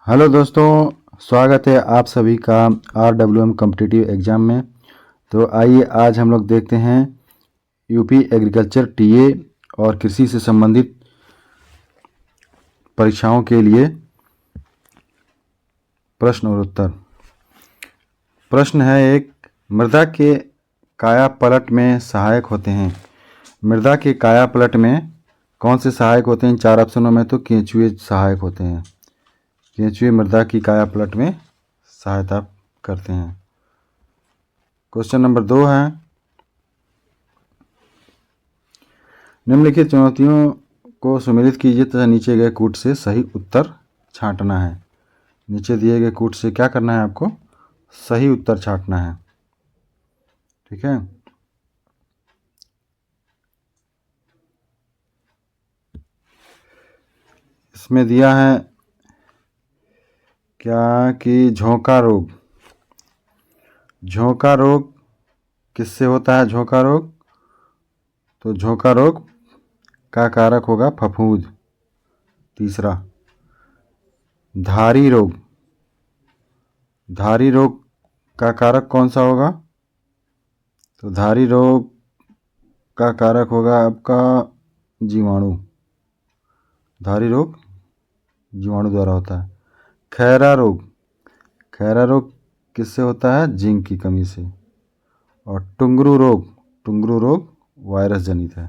Hello दोस्तों, स्वागत है आप सभी का RWM कॉम्पिटिटिव एग्ज़ाम में। तो आइए आज हम लोग देखते हैं यूपी एग्रीकल्चर टीए और कृषि से संबंधित परीक्षाओं के लिए प्रश्न और उत्तर। प्रश्न है एक, मृदा के काया पलट में सहायक होते हैं। मृदा के काया पलट में कौन से सहायक होते हैं? इन चार ऑप्शनों में तो केंचुए सहायक होते हैं। केंचुए मृदा की काया पलट में सहायता करते हैं। क्वेश्चन नंबर 2 है, निम्नलिखित चुनौतियों को सम्मिलित कीजिए तथा नीचे गए कूट से सही उत्तर छांटना है। नीचे दिए गए कूट से क्या करना है? आपको सही उत्तर छांटना है। ठीक है, इसमें दिया है क्या कि झोंका रोग। झोंका रोग किससे होता है? झोंका रोग, तो झोंका रोग का कारक होगा फफूंद। तीसरा, धारी रोग। धारी रोग का कारक कौन सा होगा? तो धारी रोग का कारक होगा आपका जीवाणु। धारी रोग जीवाणु द्वारा होता है। खैरा रोग, खैरा रोग किससे होता है? जिंक की कमी से। और टुंगरू रोग, टुंगरू रोग वायरस जनित है।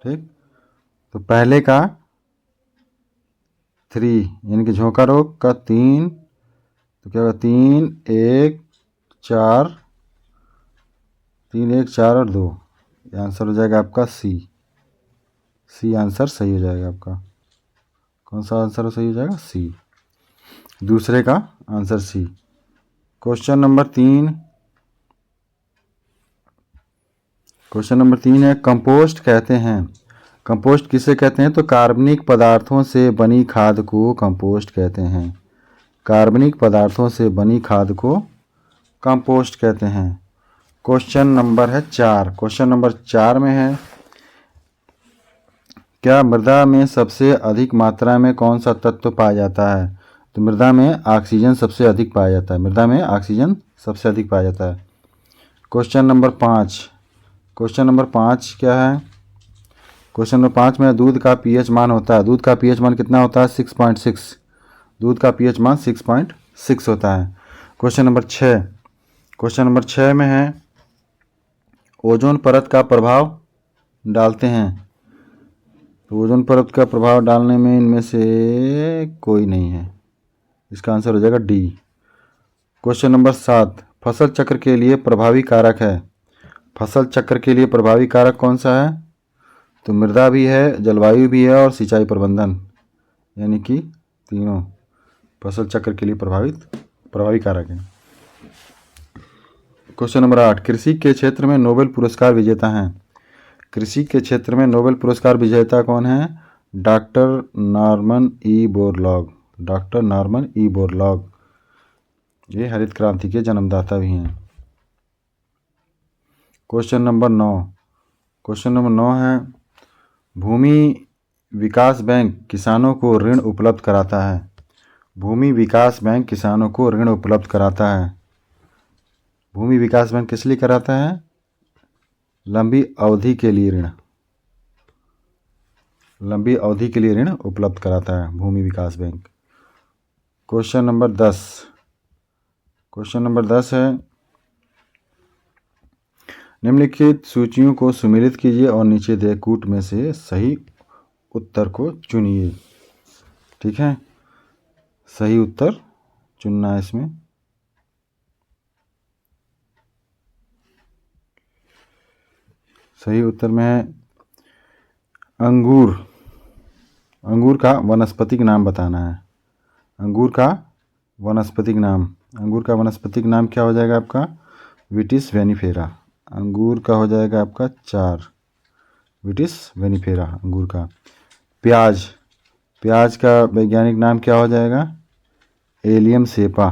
ठीक, तो पहले का 3 यानी कि झोंका रोग का 3, तो क्या होगा? 3 1 4, 3 1 4 और 2, ये आंसर हो जाएगा आपका सी। सी आंसर सही हो जाएगा आपका। कौन सा आंसर सही हो जाएगा? सी, दूसरे का answer C. Question number 3, question number 3 है, कंपोस्ट कहते हैं। कंपोस्ट किसे कहते हैं? तो कार्बनिक पदार्थों से बनी खाद को कंपोस्ट कहते हैं। कार्बनिक पदार्थों से बनी खाद को कंपोस्ट कहते हैं। क्वेश्चन नंबर है 4, क्वेश्चन नंबर 4 में है, क्या मृदा में सबसे अधिक मात्रा में कौन सा तत्व पाया जाता है? तो मृदा में ऑक्सीजन सबसे अधिक पाया जाता है। मृदा में ऑक्सीजन सबसे अधिक पाया जाता है। क्वेश्चन नंबर 5, क्वेश्चन नंबर 5 क्या है? क्वेश्चन नंबर 5 में दूध का पीएच मान होता है। दूध का पीएच मान कितना होता है? 6.6। दूध का पीएच मान 6.6 होता है। क्वेश्चन नंबर 6, क्वेश्चन नंबर 6 में है, ओजोन परत का प्रभाव डालते हैं। तो ओजोन परत का प्रभाव डालने में इनमें से कोई नहीं है। इसका आंसर हो जाएगा डी। क्वेश्चन नंबर 7, फसल चक्र के लिए प्रभावी कारक है। फसल चक्र के लिए प्रभावी कारक कौन सा है? तो मृदा भी है, जलवायु भी है और सिंचाई प्रबंधन, यानी कि तीनों फसल चक्र के लिए प्रभावी कारक है। क्वेश्चन नंबर 8, कृषि के क्षेत्र में नोबेल पुरस्कार विजेता हैं। कृषि के क्षेत्र में नोबेल पुरस्कार विजेता कौन है? Doctor Norman E Borlaug. Doctor Norman E Borlaug, ये हरित क्रांति के जन्मदाता भी हैं। क्वेश्चन नंबर 9, क्वेश्चन नंबर 9 है, भूमि विकास बैंक किसानों को ऋण उपलब्ध कराता है। भूमि विकास बैंक किसानों को ऋण उपलब्ध कराता है। भूमि विकास बैंक किस लिए कराता है? लंबी अवधि के लिए ऋण, लंबी अवधि के लिए ऋण उपलब्ध कराता है भूमि विकास bank. Question number 10, question number 10 है, निम्नलिखित सूचियों को सम्मिलित कीजिए और नीचे दिए कूट में से सही उत्तर को चुनिए। ठीक है, सही उत्तर चुनना है इसमें। सही उत्तर में है अंगूर। अंगूर का वनस्पतिक नाम बताना है। अंगूर का वनस्पतिक नाम, अंगूर का वनस्पतिक नाम क्या हो जाएगा आपका? विटिस वेनिफेरा। अंगूर का हो जाएगा आपका 4, विटिस वेनिफेरा अंगूर का। प्याज, प्याज का वैज्ञानिक नाम क्या हो जाएगा? Allium cepa.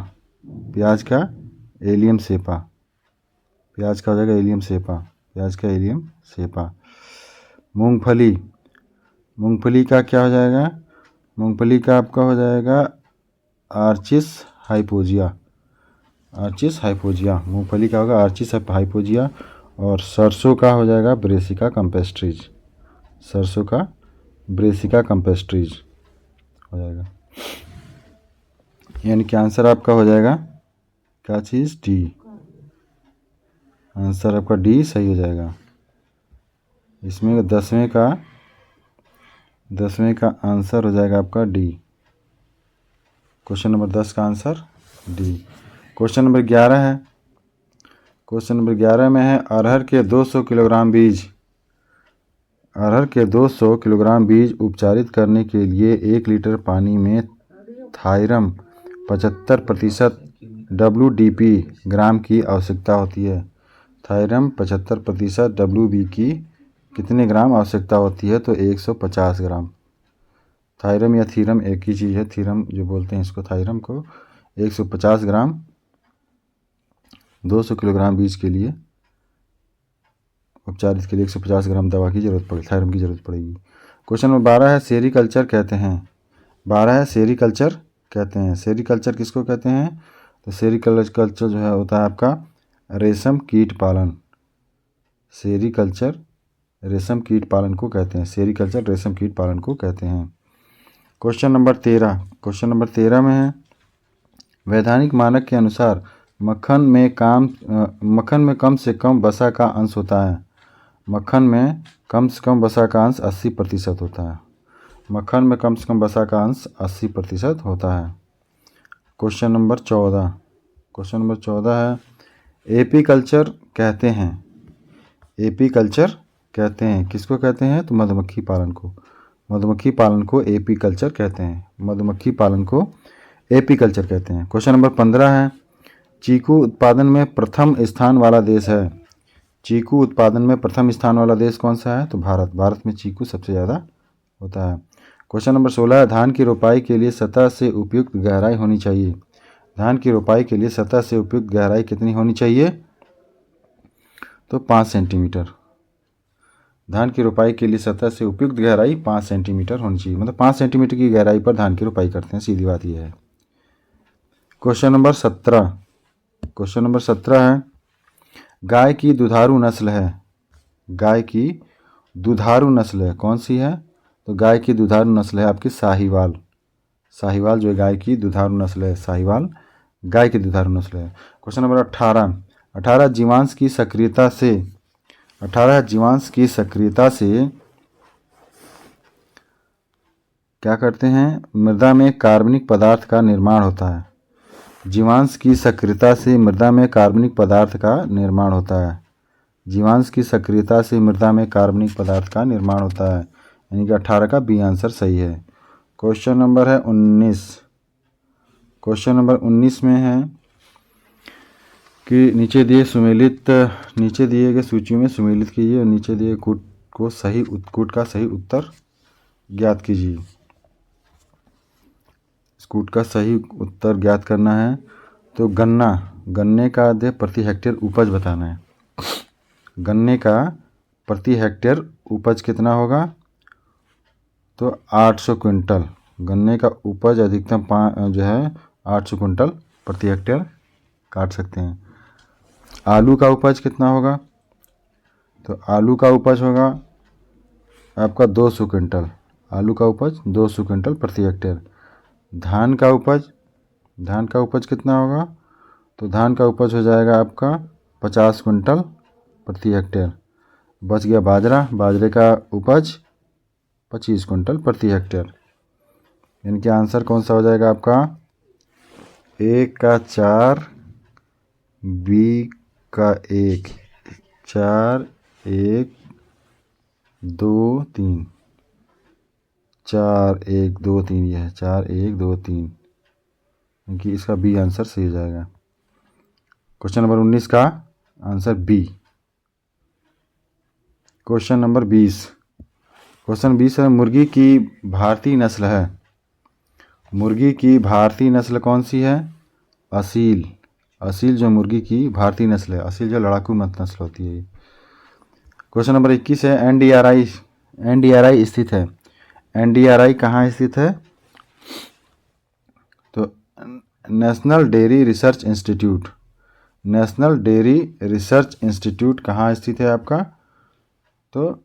प्याज का एलियम सेपा, प्याज का हो जाएगा एलियम सेपा, प्याज का एलियम सेपा। मूंगफली, मूंगफली का क्या हो जाएगा? मूंगफली का आपका हो जाएगा आर्चिस हाइपोजिया। आर्चिस हाइपोजिया मूंगफली का होगा आर्चिस हाइपोजिया। और सरसों का हो जाएगा ब्रेसिका कैम्पेस्ट्रिज। सरसों का ब्रेसिका कैम्पेस्ट्रिज हो जाएगा। यानी कि आंसर आपका हो जाएगा क्या चीज़? डी। आंसर आपका डी सही हो जाएगा। इसमें 10वें का आंसर हो जाएगा आपका डी। क्वेश्चन नंबर 10 का आंसर डी। क्वेश्चन नंबर 11 है। क्वेश्चन नंबर 11 में है अरहर के 200 किलोग्राम बीज। अरहर के 200 किलोग्राम बीज उपचारित करने के लिए 1 लीटर पानी में थायरम 75% WDP ग्राम की आवश्यकता होती है। थायरम 75% WB की कितने ग्राम आवश्यकता होती है? तो 150 ग्राम। थायरम या थीरम एक ही चीज़ है। थीरम जो बोलते हैं इसको, थायरम को 150 ग्राम 200 किलोग्राम बीज के लिए उपचारित के लिए 150 ग्राम दवा की जरूरत पड़ेगी, थायरम की जरूरत पड़ेगी। क्वेश्चन नंबर 12 है सेरीकल्चर कहते हैं। 12 है सेरीकल्चर कहते हैं। सेरीकल्चर किसको कहते हैं? तो सेरीकल्चर जो है होता है आपका रेशम कीट पालन। सेरीकल्चर रेशम कीट पालन को कहते हैं। सेरीकल्चर रेशम कीट पालन को कहते हैं। Question number 13। क्वेश्चन नंबर 13 में है वैधानिक मानक के अनुसार मक्खन में कम से कम वसा का अंश होता है। मक्खन में कम से कम वसा का अंश 80% होता है। मक्खन में कम से कम वसा का अंश 80% होता है। Question number 14। क्वेश्चन नंबर 14 है एपीकल्चर कहते हैं। एपीकल्चर कहते हैं किसको कहते हैं? तो मधुमक्खी पालन को। मधुमक्खी पालन को एपीकल्चर कहते हैं। मधुमक्खी पालन को एपीकल्चर कहते हैं। क्वेश्चन नंबर 15 है चीकू उत्पादन में प्रथम स्थान वाला देश है। चीकू उत्पादन में प्रथम स्थान वाला देश कौन सा है? तो भारत। भारत में चीकू सबसे ज़्यादा होता है। क्वेश्चन नंबर 16 है धान की रोपाई के लिए सतह से उपयुक्त गहराई होनी चाहिए। धान की रोपाई के लिए सतह से उपयुक्त गहराई कितनी होनी चाहिए? तो 5 सेंटीमीटर। धान की रोपाई के लिए सतह से उपयुक्त गहराई 5 सेंटीमीटर होनी चाहिए। मतलब 5 सेंटीमीटर की गहराई पर धान की रोपाई करते हैं, सीधी बात यह है। Question number 17। क्वेश्चन नंबर 17 है गाय की दुधारू नस्ल है। गाय की दुधारू नस्ल है कौन सी है? तो गाय की दुधारू नस्ल है आपकी साहीवाल। साहीवाल जो है गाय की दुधारू नस्ल है। साहीवाल गाय की दुधारू नस्ल है। Question number 18। 18 जीवांश की सक्रियता से 18 जीवांश की सक्रियता से क्या करते हैं? मृदा में कार्बनिक पदार्थ का निर्माण होता है। जीवांश की सक्रियता से मृदा में कार्बनिक पदार्थ का निर्माण होता है। जीवांश की सक्रियता से मृदा में कार्बनिक पदार्थ का निर्माण होता है। यानी कि 18 का बी आंसर सही है। क्वेश्चन नंबर है 19। क्वेश्चन नंबर 19 में है कि नीचे दिए गए सूची में सुमेलित कीजिए और नीचे दिए कूट का सही उत्तर ज्ञात कीजिए। इस कूट का सही उत्तर ज्ञात करना है तो गन्ने का प्रति हेक्टेयर उपज बताना है। गन्ने का प्रति हेक्टेयर उपज कितना होगा? तो 800 क्विंटल। गन्ने का उपज अधिकतम जो है 800 क्विंटल प्रति हेक्टेयर काट सकते हैं। आलू का उपज कितना होगा? तो आलू का उपज होगा आपका 200 क्विंटल। आलू का उपज 200 क्विंटल प्रति हेक्टेयर। धान का उपज कितना होगा? तो धान का उपज हो जाएगा आपका 50 क्विंटल प्रति हेक्टेयर। बच गया बाजरे का उपज 25 क्विंटल प्रति हेक्टेयर। इनके आंसर कौन सा हो जाएगा आपका? A का 4, B का 1, 4 1 2 3, 4 1 2 3 यह है 4 1 2 3, क्योंकि इसका बी आंसर सही हो जाएगा। क्वेश्चन नंबर 19 का answer B. Question number 20। Question 20 है मुर्गी की भारतीय नस्ल है। मुर्गी की भारतीय नस्ल कौन सी है? असील। असील जो मुर्गी की भारतीय नस्ल है। असील जो लड़ाकू नस्ल होती है। क्वेश्चन नंबर 21 है एनडीआरआई स्थित है। एनडीआरआई कहाँ स्थित है? तो national dairy research institute, national dairy research institute कहाँ स्थित है आपका? तो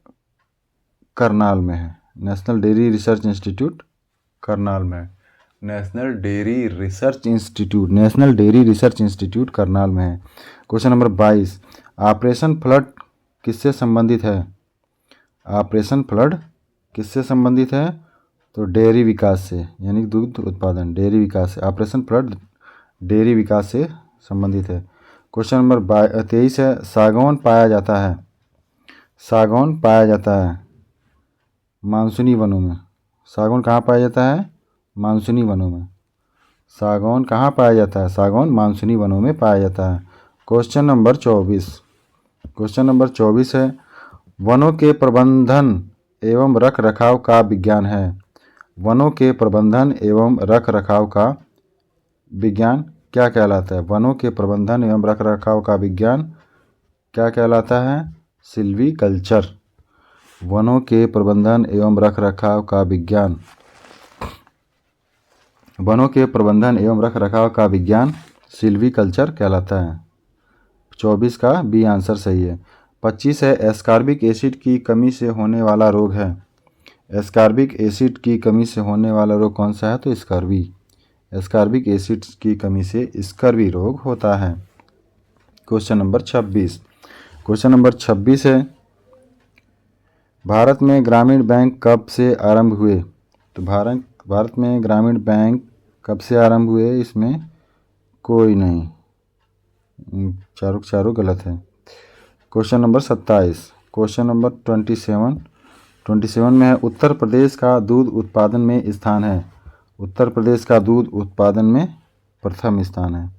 करनाल में है। National dairy research institute Karnal में है। National dairy research institute, national dairy research institute Karnal में है। क्वेश्चन नंबर 22, ऑपरेशन फ्लड किससे संबंधित है? ऑपरेशन फ्लड किससे संबंधित है? तो डेयरी विकास से, यानी दूध उत्पादन, डेयरी विकास से। ऑपरेशन फ्लड डेयरी विकास से संबंधित है। क्वेश्चन नंबर 23 है, सागौन पाया जाता है, सागौन पाया जाता है मानसूनी वनों में। सागौन कहाँ पाया जाता है? मानसूनी वनों में। सागौन कहाँ पाया जाता है? सागौन मानसूनी वनों में पाया जाता है। क्वेश्चन नंबर 24, क्वेश्चन नंबर 24 है, वनों के प्रबंधन एवं रख रखाव का विज्ञान है। वनों के प्रबंधन एवं रख रखाव का विज्ञान क्या कहलाता है? वनों के प्रबंधन एवं रख रखाव का विज्ञान क्या कहलाता है? सिल्वीकल्चर। वनों के प्रबंधन एवं रख रखाव का विज्ञान, वनों के प्रबंधन एवं रख रखाव का विज्ञान सिल्वीकल्चर कहलाता है। 24 का बी आंसर सही है। 25 है, एस्कॉर्बिक एसिड की कमी से होने वाला रोग है। एस्कॉर्बिक एसिड की कमी से होने वाला रोग कौन सा है? तो स्कर्वी। एस्कॉर्बिक एसिड की कमी से स्कर्वी रोग होता है। क्वेश्चन नंबर 26, क्वेश्चन नंबर 26 है, भारत में ग्रामीण बैंक कब से आरंभ हुए? तो भारत में ग्रामीण बैंक कब से आरंभ हुए? इसमें कोई नहीं, चारों गलत है। क्वेश्चन नंबर 27, क्वेश्चन नंबर 27 में है, उत्तर प्रदेश का दूध उत्पादन में स्थान है। उत्तर प्रदेश का दूध उत्पादन में प्रथम स्थान है।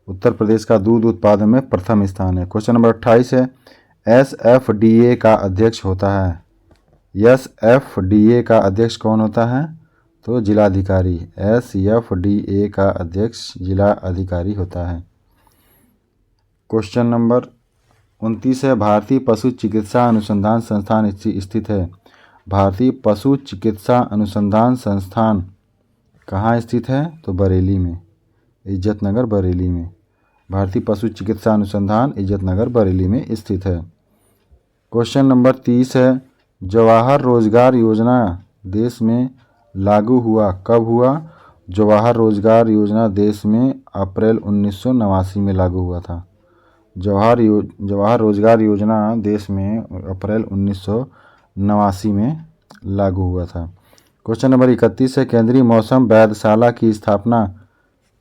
उत्तर प्रदेश का दूध उत्पादन में प्रथम स्थान है। क्वेश्चन नंबर 28 है, SFDA का अध्यक्ष होता है। SFDA का अध्यक्ष कौन होता है? तो जिलाधिकारी। SFDA का अध्यक्ष जिला अधिकारी होता है। क्वेश्चन नंबर 29 है, भारतीय पशु चिकित्सा अनुसंधान संस्थान स्थित है। भारतीय पशु चिकित्सा अनुसंधान संस्थान कहाँ स्थित है? तो बरेली में, इज्जतनगर बरेली में। भारतीय पशु चिकित्सा अनुसंधान इज्जतनगर बरेली में स्थित है। क्वेश्चन नंबर 30 है, जवाहर रोजगार योजना देश में लागू हुआ कब हुआ? जवाहर रोजगार योजना देश में अप्रैल 1989 में लागू हुआ था। जवाहर रोजगार योजना देश में अप्रैल 1989 में लागू हुआ था। क्वेश्चन नंबर 31 है, केंद्रीय मौसम वेधशाला की स्थापना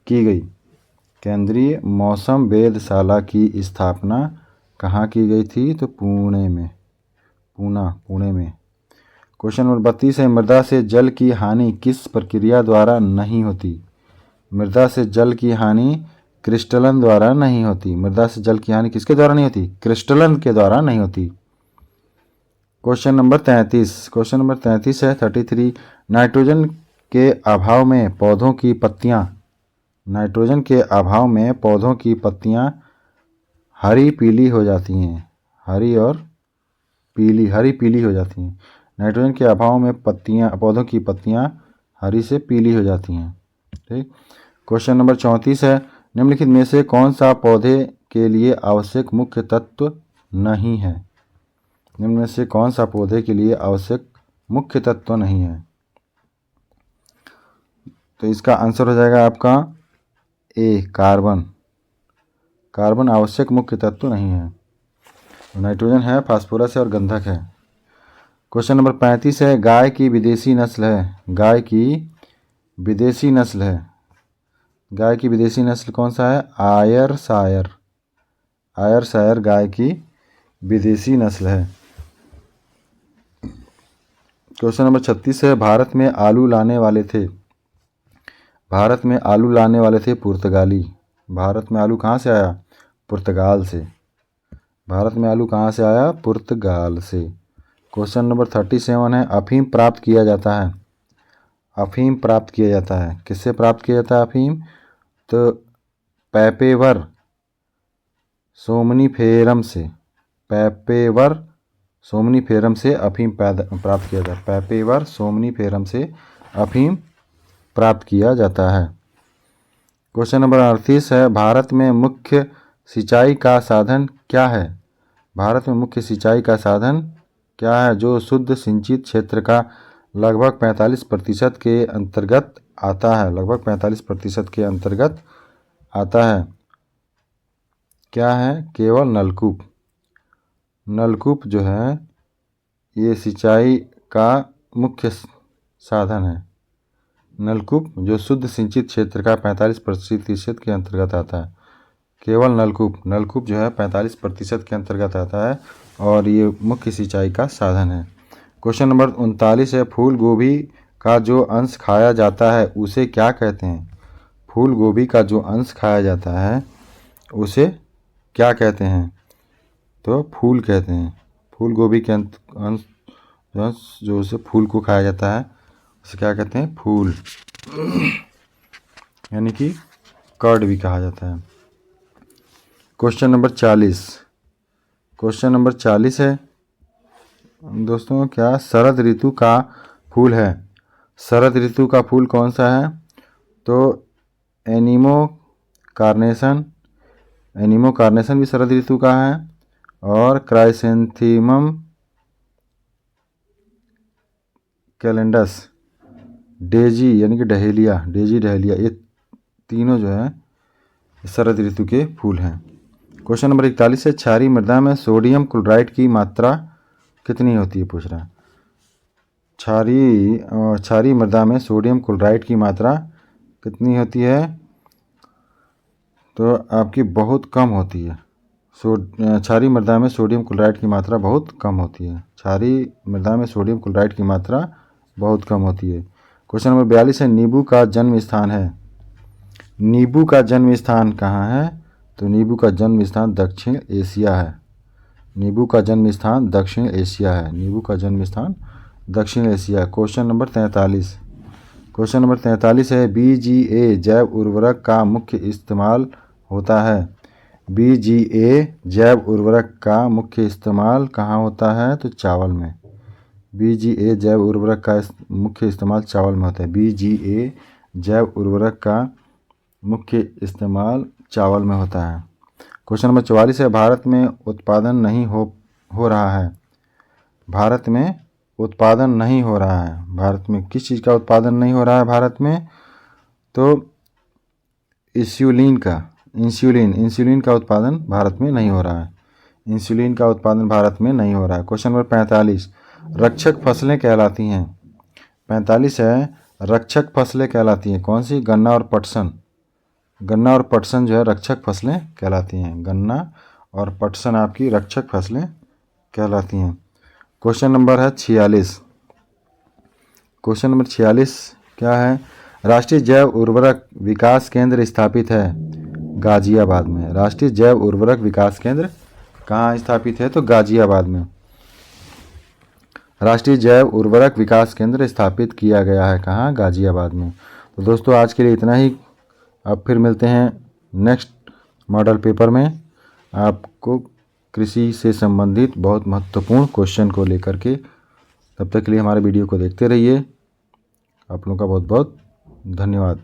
की गई। केंद्रीय मौसम वेधशाला की स्थापना कहाँ की गई थी? तो पुणे में, पुणे में। क्वेश्चन नंबर 32 है, मृदा से जल की हानि किस प्रक्रिया द्वारा नहीं होती? मृदा से जल की हानि क्रिस्टलन द्वारा नहीं होती। मृदा से जल की हानि किसके द्वारा नहीं होती? क्रिस्टलन के द्वारा नहीं होती। क्वेश्चन नंबर 33, क्वेश्चन नंबर 33 है, 33, नाइट्रोजन के अभाव में पौधों की पत्तियां, नाइट्रोजन के अभाव में पौधों की पत्तियां हरी पीली हो जाती हैं। हरी पीली हो जाती हैं। नाइट्रोजन के अभाव में पौधों की पत्तियां हरी से पीली हो जाती हैं। ठीक। क्वेश्चन नंबर 34 है, निम्नलिखित में से कौन सा पौधे के लिए आवश्यक मुख्य तत्व नहीं है? निम्न में से कौन सा पौधे के लिए आवश्यक मुख्य तत्व नहीं है? तो इसका आंसर हो जाएगा आपका ए, कार्बन। कार्बन आवश्यक मुख्य तत्व नहीं है। नाइट्रोजन है, फास्फोरस है और गंधक है। क्वेश्चन नंबर 35 है, गाय की विदेशी नस्ल है। गाय की विदेशी नस्ल है। गाय की विदेशी नस्ल कौन सा है? आयरशायर। आयरशायर गाय की विदेशी नस्ल है। क्वेश्चन नंबर 36 है, भारत में आलू लाने वाले थे। भारत में आलू लाने वाले थे पुर्तगाली। भारत में आलू कहाँ से आया? पुर्तगाल से। भारत में आलू कहाँ से आया? पुर्तगाल से। क्वेश्चन नंबर 37 है, अफीम प्राप्त किया जाता है। अफीम प्राप्त किया जाता है, किससे प्राप्त किया जाता है अफीम? तो पैपेवर सोमनीफेरम से। पैपेवर सोमनीफेरम से अफीम प्राप्त किया जाता है। पैपेवर सोमनीफेरम से अफीम प्राप्त किया जाता है। क्वेश्चन नंबर 38 है, भारत में मुख्य सिंचाई का साधन क्या है? भारत में मुख्य सिंचाई का साधन क्या है जो शुद्ध सिंचित क्षेत्र का लगभग 45% के अंतर्गत आता है? लगभग 45% के अंतर्गत आता है। क्या है? केवल नलकूप। नलकूप जो है ये सिंचाई का मुख्य साधन है। नलकूप जो शुद्ध सिंचित क्षेत्र का 45% के अंतर्गत आता है। केवल नलकूप जो है 45% के अंतर्गत आता है और ये मुख्य सिंचाई का साधन है। क्वेश्चन नंबर 39 है, फूल गोभी का जो अंश खाया जाता है उसे क्या कहते हैं? फूल गोभी का जो अंश खाया जाता है उसे क्या कहते हैं? तो फूल कहते हैं। फूल गोभी के अंश जो उसे फूल को खाया जाता है उसे क्या कहते हैं? फूल, यानी कि कर्ड भी कहा जाता है। क्वेश्चन नंबर 40 है दोस्तों, क्या शरद ऋतु का फूल है? शरद ऋतु का फूल कौन सा है? तो एनीमो कार्नेशन भी शरद ऋतु का है और क्राइसेंथेमम कैलेंडस, डेजी यानी कि डहेलिया, ये तीनों जो है शरद ऋतु के फूल हैं। क्वेश्चन नंबर 41 है, क्षारीय मृदा में सोडियम क्लोराइड की मात्रा कितनी होती है? पूछ रहा है। क्षारीय मृदा में सोडियम क्लोराइड की मात्रा कितनी होती है? तो आपकी बहुत कम होती है। क्षारीय मृदा में सोडियम क्लोराइड की मात्रा बहुत कम होती है। क्षारीय मृदा में सोडियम क्लोराइड की मात्रा बहुत कम होती है। क्वेश्चन नंबर 42 है, नींबू का जन्म स्थान है। नींबू का जन्म स्थान कहाँ है? तो नींबू का जन्म स्थान दक्षिण एशिया है। नींबू का जन्म स्थान दक्षिण एशिया है। नींबू का जन्म स्थान दक्षिण एशिया। क्वेश्चन नंबर 43 है, बीजीए जैव उर्वरक का मुख्य इस्तेमाल होता है। बीजीए जैव उर्वरक का मुख्य इस्तेमाल कहाँ होता है? तो चावल में। बीजीए जैव उर्वरक का मुख्य इस्तेमाल चावल में होता है। बीजीए जैव उर्वरक का मुख्य इस्तेमाल चावल में होता है। क्वेश्चन नंबर 44 है, भारत में उत्पादन नहीं हो रहा है। भारत में उत्पादन नहीं हो रहा है। भारत में किस चीज़ का उत्पादन नहीं हो रहा है भारत में? तो इंसुलिन का उत्पादन भारत में नहीं हो रहा है। इंसुलिन का उत्पादन भारत में नहीं हो रहा है। क्वेश्चन नंबर 45, रक्षक फसलें कहलाती हैं। 45 है, रक्षक फसलें कहलाती हैं कौन सी? गन्ना और पटसन। गन्ना और पटसन जो है रक्षक फसलें कहलाती हैं। गन्ना और पटसन आपकी रक्षक फसलें कहलाती हैं। क्वेश्चन नंबर है 46। क्वेश्चन नंबर 46 क्या है? राष्ट्रीय जैव उर्वरक विकास केंद्र स्थापित है गाजियाबाद में। राष्ट्रीय जैव उर्वरक विकास केंद्र कहाँ स्थापित है? तो गाजियाबाद में। राष्ट्रीय जैव उर्वरक विकास केंद्र स्थापित किया गया है कहाँ? गाजियाबाद में। तो दोस्तों आज के लिए इतना ही। अब फिर मिलते हैं नेक्स्ट मॉडल पेपर में आपको कृषि से संबंधित बहुत महत्वपूर्ण क्वेश्चन को लेकर के। तब तक के लिए हमारे वीडियो को देखते रहिए। आप लोगों का बहुत बहुत धन्यवाद।